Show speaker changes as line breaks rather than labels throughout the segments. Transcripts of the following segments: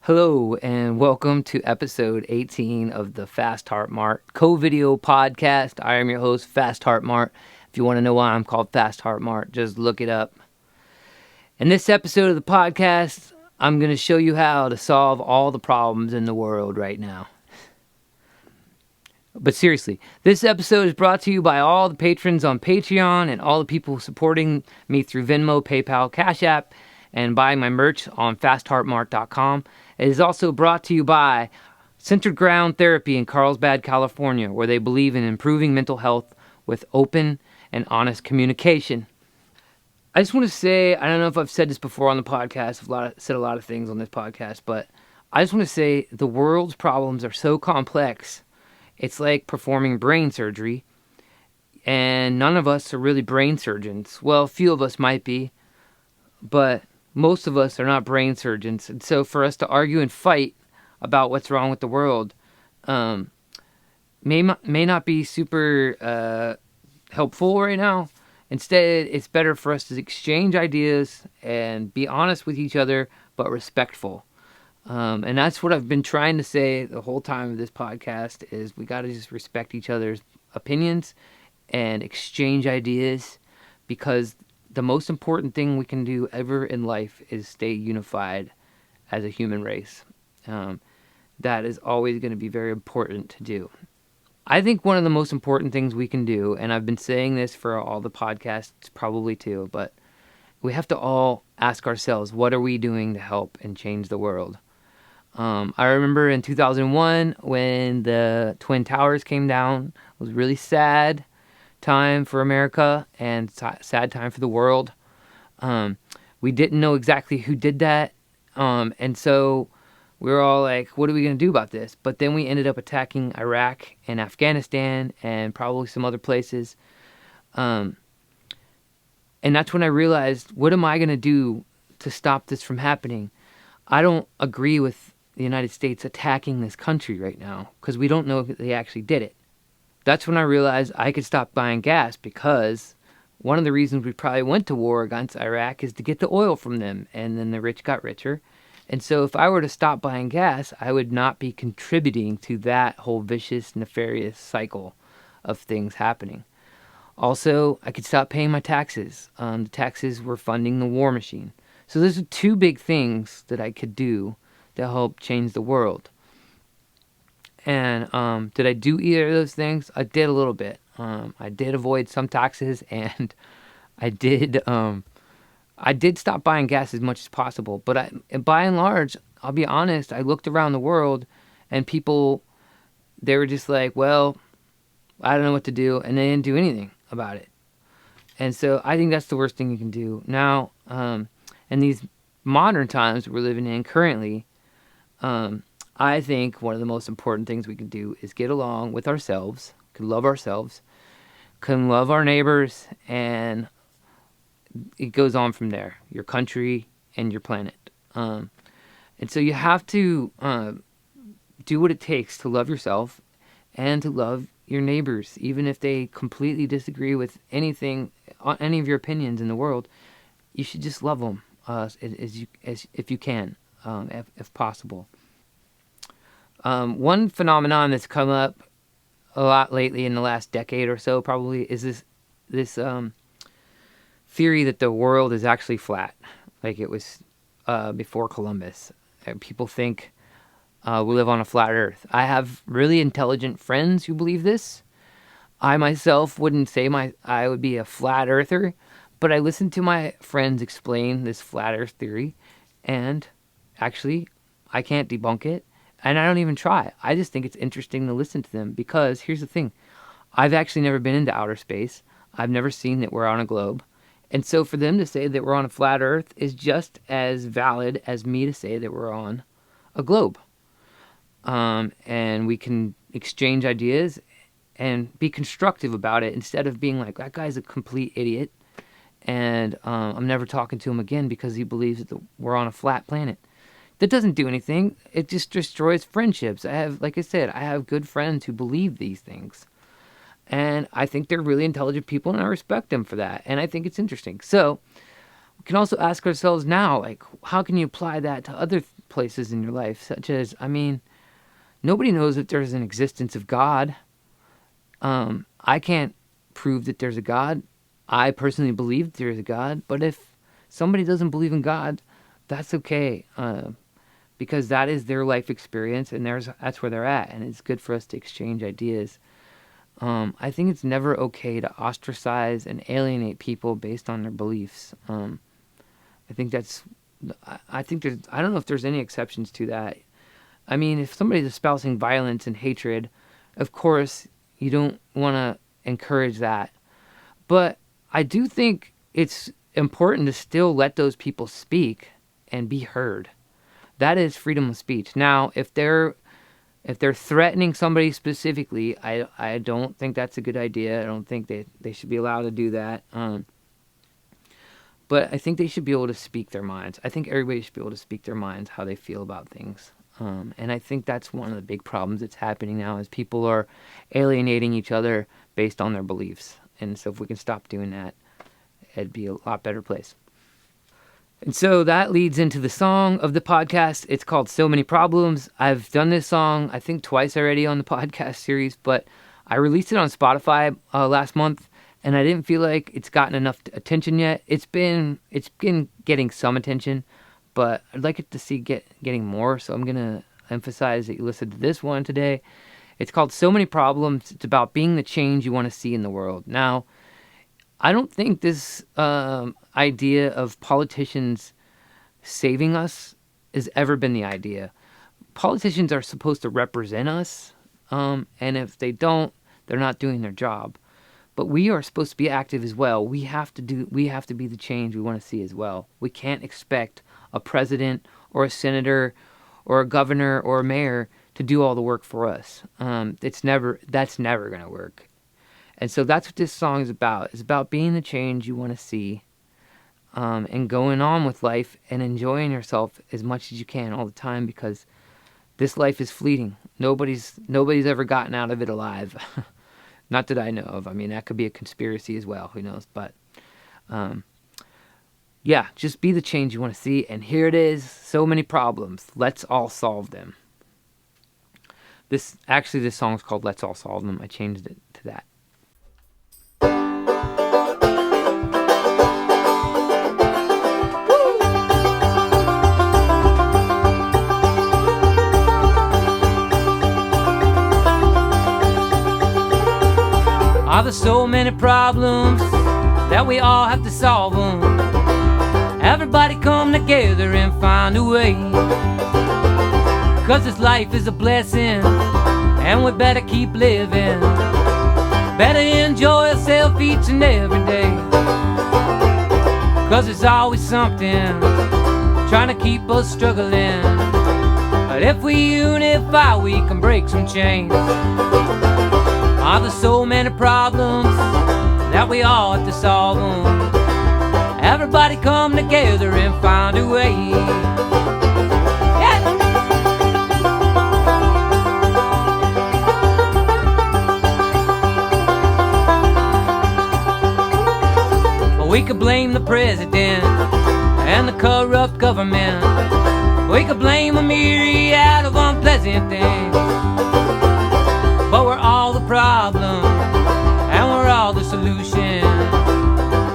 Hello and welcome to episode 18 of the FastHeartMart co-video podcast. I am your host, FastHeartMart. If you want to know why I'm called FastHeartMart, just look it up. In this episode of the podcast, I'm going to show you how to solve all the problems in the world right now. But seriously, this episode is brought to you by all the patrons on Patreon and all the people supporting me through Venmo, PayPal, CashApp, and buying my merch on FastHeartMart.com. It is also brought to you by Centered Ground Therapy in Carlsbad, California, where they believe in improving mental health with open and honest communication. I just want to say, I don't know if I've said this before on the podcast, I've said a lot of things on this podcast, but I just want to say the world's problems are so complex. It's like performing brain surgery, and none of us are really brain surgeons. Well, a few of us might be, but most of us are not brain surgeons. And so for us to argue and fight about what's wrong with the world may not be super helpful right now. Instead, it's better for us to exchange ideas and be honest with each other, but respectful. And that's what I've been trying to say the whole time of this podcast is we got to just respect each other's opinions and exchange ideas, because the most important thing we can do ever in life is stay unified as a human race. That is always going to be very important to do. I think one of the most important things we can do, and I've been saying this for all the podcasts probably too, but we have to all ask ourselves, what are we doing to help and change the world? I remember in 2001 when the Twin Towers came down. It was really sad time for America and sad time for the world. We didn't know exactly who did that, and so we were all like, what are we going to do about this? But then we ended up attacking Iraq and Afghanistan and probably some other places, and that's when I realized, what am I going to do to stop this from happening? I don't agree with the United States attacking this country right now because we don't know if they actually did it. That's when I realized I could stop buying gas, because one of the reasons we probably went to war against Iraq is to get the oil from them, and then the rich got richer. And so if I were to stop buying gas, I would not be contributing to that whole vicious, nefarious cycle of things happening. Also, I could stop paying my taxes. The taxes were funding the war machine. So those are two big things that I could do to help change the world. And did I do either of those things? I did a little bit. I did avoid some taxes, and I did stop buying gas as much as possible. But by and large, I'll be honest, I looked around the world, and people, they were just like, well, I don't know what to do, and they didn't do anything about it. And so I think that's the worst thing you can do. Now, in these modern times we're living in currently, I think one of the most important things we can do is get along with ourselves, can love our neighbors, and it goes on from there, your country and your planet. And so you have to do what it takes to love yourself and to love your neighbors, even if they completely disagree with anything, any of your opinions in the world. You should just love them as if you can, if possible. One phenomenon that's come up a lot lately in the last decade or so probably is this theory that the world is actually flat, like it was before Columbus. People think we live on a flat earth. I have really intelligent friends who believe this. I myself wouldn't say I would be a flat earther, but I listen to my friends explain this flat earth theory, and actually I can't debunk it. And I don't even try. I just think it's interesting to listen to them, because here's the thing. I've actually never been into outer space. I've never seen that we're on a globe. And so for them to say that we're on a flat earth is just as valid as me to say that we're on a globe. And we can exchange ideas and be constructive about it, instead of being like, that guy's a complete idiot, and I'm never talking to him again because he believes that we're on a flat planet. That doesn't do anything. It just destroys friendships. Like I said, I have good friends who believe these things. And I think they're really intelligent people, and I respect them for that. And I think it's interesting. So we can also ask ourselves now, like, how can you apply that to other places in your life, such as, nobody knows if there's an existence of God. I can't prove that there's a God. I personally believe there's a God, but if somebody doesn't believe in God, that's okay, because that is their life experience, and that's where they're at, and it's good for us to exchange ideas. I think it's never okay to ostracize and alienate people based on their beliefs. I think there's, I don't know if there's any exceptions to that. If somebody's espousing violence and hatred, of course, you don't want to encourage that. But I do think it's important to still let those people speak and be heard. That is freedom of speech. Now, if they're threatening somebody specifically, I don't think that's a good idea. I don't think they should be allowed to do that. But I think they should be able to speak their minds. I think everybody should be able to speak their minds, how they feel about things. And I think that's one of the big problems that's happening now, is people are alienating each other based on their beliefs. And so if we can stop doing that, it'd be a lot better place. And so that leads into the song of the podcast. It's called So Many Problems. I've done this song, I think, twice already on the podcast series, but I released it on Spotify last month, and I didn't feel like it's gotten enough attention yet. It's been getting some attention, but I'd like it to see getting more, so I'm going to emphasize that you listen to this one today. It's called So Many Problems. It's about being the change you want to see in the world. Now, I don't think this idea of politicians saving us has ever been the idea. Politicians are supposed to represent us, and if they don't, they're not doing their job. But we are supposed to be active as well. We have to be the change we want to see as well. We can't expect a president or a senator or a governor or a mayor to do all the work for us. That's never going to work. And so that's what this song is about. It's about being the change you want to see, and going on with life and enjoying yourself as much as you can all the time, because this life is fleeting. Nobody's ever gotten out of it alive. Not that I know of. That could be a conspiracy as well. Who knows? But yeah, just be the change you want to see. And here it is. So many problems. Let's all solve them. This song's called Let's All Solve Them. I changed it to that. Are there so many problems that we all have to solve them? Everybody come together and find a way, 'cause this life is a blessing, and we better keep living. Better enjoy ourselves each and every day, 'cause there's always something trying to keep us struggling. But if we unify, we can break some chains. Are there so many problems that we all have to solve them? Everybody come together and find a way. Yeah. We could blame the president and the corrupt government. We could blame a myriad of unpleasant things. But we're all the problem, and we're all the solution.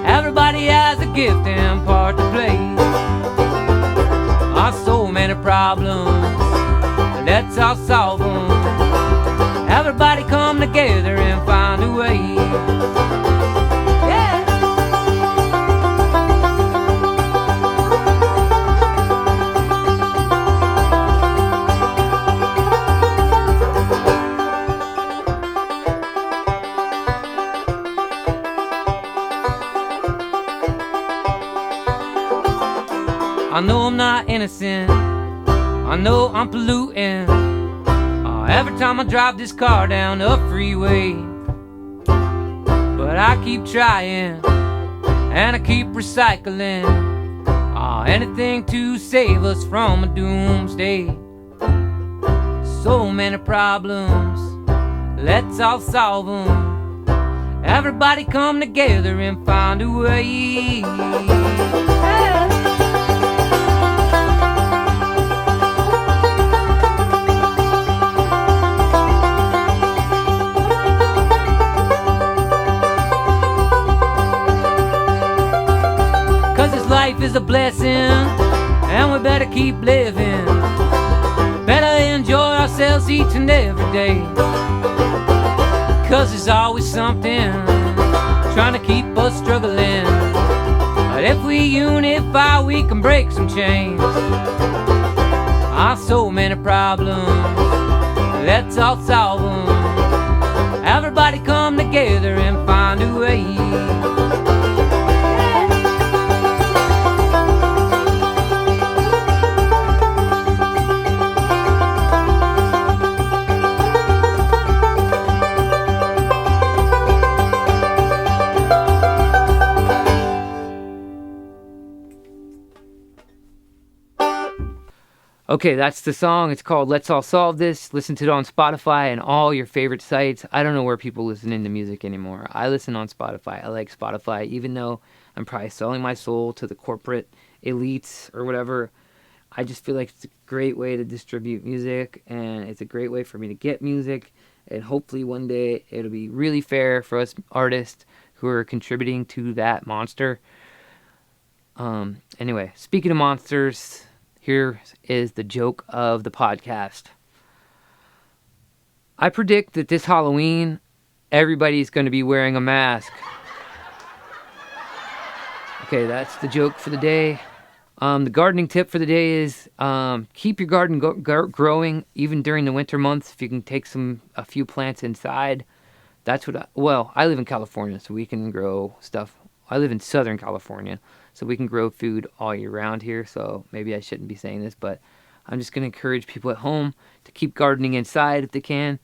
Everybody has a gift and part to play. Are so many problems, let's all solve them. Everybody come together and find a way. Yeah. I know I'm not innocent, I know I'm polluting. Every time I drive this car down the freeway, but I keep trying and I keep recycling. Anything to save us from a doomsday. So many problems, let's all solve them. Everybody come together and find a way. Hey. is a blessing, and we better keep living. Better enjoy ourselves each and every day, 'cause there's always something trying to keep us struggling. But if we unify, we can break some chains. So many problems, let's all solve them. Everybody come together and find a way. Okay, that's the song. It's called Let's All Solve This. Listen to it on Spotify and all your favorite sites. I don't know where people listen to music anymore. I listen on Spotify. I like Spotify, even though I'm probably selling my soul to the corporate elites or whatever. I just feel like it's a great way to distribute music, and it's a great way for me to get music. And hopefully one day it'll be really fair for us artists who are contributing to that monster. Anyway, speaking of monsters, here is the joke of the podcast. I predict that this Halloween, everybody's going to be wearing a mask. Okay, that's the joke for the day. The gardening tip for the day is keep your garden growing even during the winter months. If you can take a few plants inside, that's what I live in California, so we can grow stuff. I live in Southern California, so we can grow food all year round here. So maybe I shouldn't be saying this, but I'm just going to encourage people at home to keep gardening inside if they can,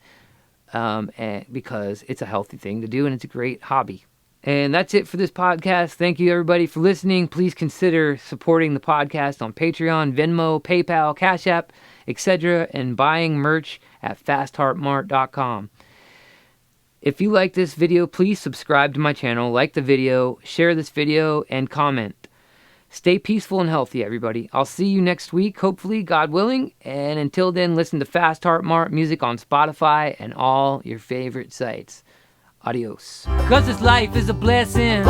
because it's a healthy thing to do and it's a great hobby. And that's it for this podcast. Thank you, everybody, for listening. Please consider supporting the podcast on Patreon, Venmo, PayPal, CashApp, etc., and buying merch at FastHeartMart.com. If you like this video, please subscribe to my channel, like the video, share this video, and comment. Stay peaceful and healthy, everybody. I'll see you next week, hopefully, God willing. And until then, listen to FastHeartMart music on Spotify and all your favorite sites. Adios. 'Cause this life is a blessing,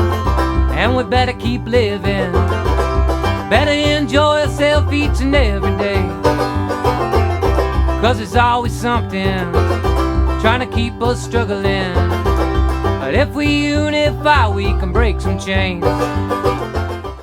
and we better keep living. Better enjoy yourself each and every day, 'cause there's always something trying to keep us struggling. But if we unify, we can break some chains.